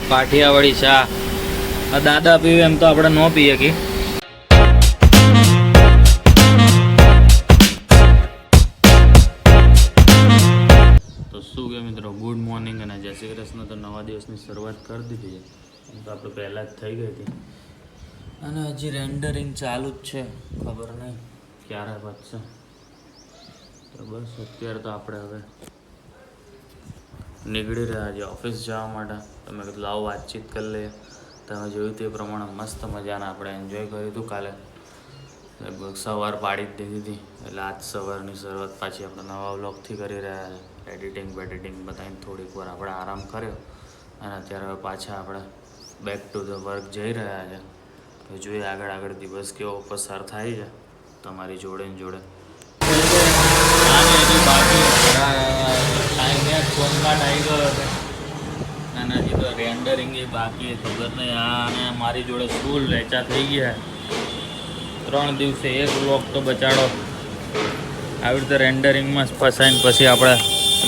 કાઠિયાવાડી ચા દાદા પીવે એમ તો આપણે ન પીએ કે તો શું કે મિત્રો, ગુડ મોર્નિંગ અને જય શ્રી કૃષ્ણ. તો નવા દિવસની શરૂઆત કરી દીધી છે, તો આપણે પહેલાં જ થઈ ગઈ હતી અને હજી રેન્ડરિંગ ચાલુ જ છે. ખબર નહીં ક્યારે પતશે. તો બસ અત્યારે તો આપણે હવે નીકળી રહ્યા છે ઓફિસ જવા માટે. તમે કીધું લાવો વાતચીત કરી લઈએ. તમે જોયું તે પ્રમાણે મસ્ત મજાના આપણે એન્જોય કર્યું હતું કાલે. લગભગ સવાર પાડી જ દીધી હતી, એટલે આજ સવારની શરૂઆત પાછી આપણે નવા વ્લોગથી કરી રહ્યા છે. એડિટિંગ બતાવીને થોડીક વાર આપણે આરામ કર્યો અને અત્યારે હવે પાછા આપણે બેક ટુ ધ વર્ક જઈ રહ્યા છે. તો જોઈએ આગળ દિવસ કેવો પસાર થાય છે તમારી જોડે ને જોડે. અને હજી તો રેન્ડરિંગ એ બાકી ખબર નહીં. અને મારી જોડે ફૂલ વેચા થઈ ગયા. 3 દિવસે એક વ્લોગ તો બચાડો આવી રીતે રેન્ડરિંગમાં ફસાઈને પછી આપણે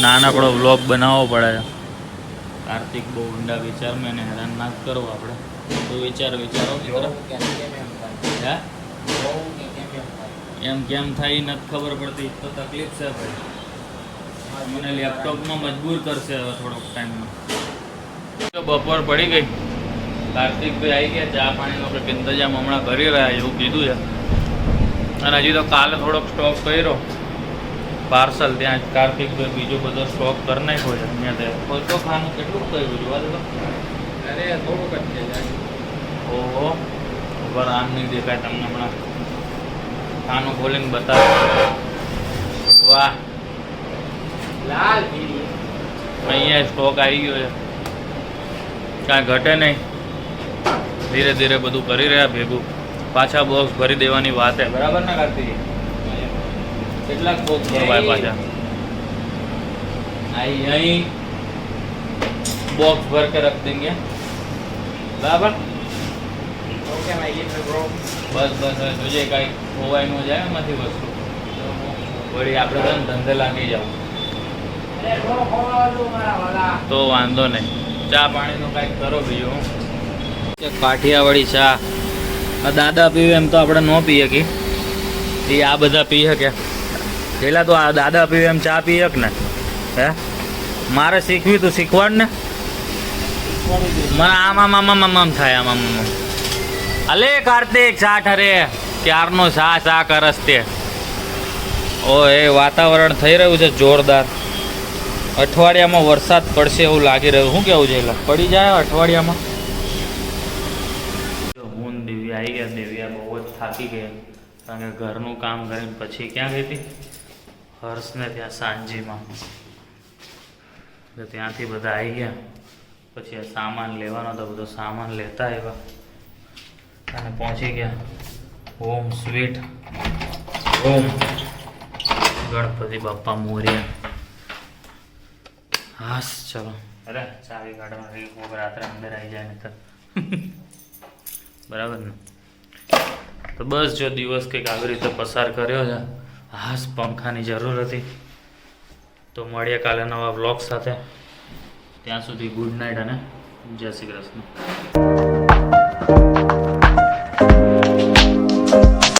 નાનકડો વ્લોગ બનાવવો પડે છે. કાર્તિક બહુ ઊંડા વિચારમાં એને હેરાન ના કરવો આપણે. તો વિચારો હે એમ કેમ થાય નથી ખબર પડતી. તો તકલીફ છે ભાઈ, મને લેપટોપમાં મજબૂર કરશે હવે થોડોક ટાઈમમાં. તો બપોર પડી ગઈ, કાર્તિકભાઈ આવી ગયા. ચા પાણીનો આપણે ઇંતજામ હમણાં કરી રહ્યા એવું કીધું છે. અને હજી તો કાલે થોડોક સ્ટોક કર્યો પાર્સલ, ત્યાં કાર્તિકભાઈ બીજો બધો સ્ટોક કરી નાખ્યો છે. અહીંયા ત્યાં તો ખાનું કેટલું કર્યું જોવા દો. અરે થોડુંક જ છે. ઓહો ખબર આમ નહીં દેખાય તમને. હમણાં ખાનું ખોલીને બતાવો. વાહ લાલ અહીંયા સ્ટોક આવી ગયો છે, કાંઈ ઘટે નહીં. ધીરે ધીરે બધું કરી રહ્યા ભેગું. પાછા બોક્સ ભરી દેવાની વાત છે, બરાબર ને કાર્તિક? કેટલાક બોક્સ ભરવાય પાછા? અહીં બોક્સ ભર के रख देंगे, बराबर? બસ જોઈએ કાંઈ ખોવાઈ ન જાય એમાંથી વસ્તુ. વળી આપણે ધંધે લાગી જાવ તો વાંધો નહીં. ચા પાણીનું કાંઈક કરો બીજું. કાઠિયાવાડી ચા દાદા પીવે એમ તો આપણે ન પીએ કે એ આ બધા પી શકે. પેલા તો આ દાદા પીવે એમ ચા પી શક ને? હે મારે શીખવી તું શીખવાડ ને. મને આમ થાય આમ. અલે કાર્તિક ચા ઠરે ક્યારનો ચા કરસ તે. ઓ એ વાતાવરણ થઈ રહ્યું છે જોરદાર. અઠવાડિયામાં વરસાદ પડશે એવું લાગી રહ્યું. શું કેવું છે? એટલે પડી જાય અઠવાડિયામાં. હું દિવ્યા આવી ગયા. દિવ્યા બહુ જ થાકી ગયા, કારણ કે ઘરનું કામ કરીને પછી ક્યાં ગઈ હતી? હર્ષને ત્યાં સાંજીમાં. ત્યાંથી બધા આવી ગયા. પછી આ સામાન લેવાનો હતો, બધો સામાન લેતા આવ્યા અને પહોંચી ગયા home sweet home Ganpati Bappa Morya. હાસ ચલો. અરે ચાવી કાઢવા રાત્રે અંદર આવી જાય ને તો બરાબર ને. તો બસ જો દિવસ કંઈક આવી રીતે પસાર કર્યો છે. હાસ પંખાની જરૂર હતી. તો મળીએ કાલે નવા વ્લોગ સાથે. ત્યાં સુધી ગુડ નાઇટ અને જય શ્રી કૃષ્ણ.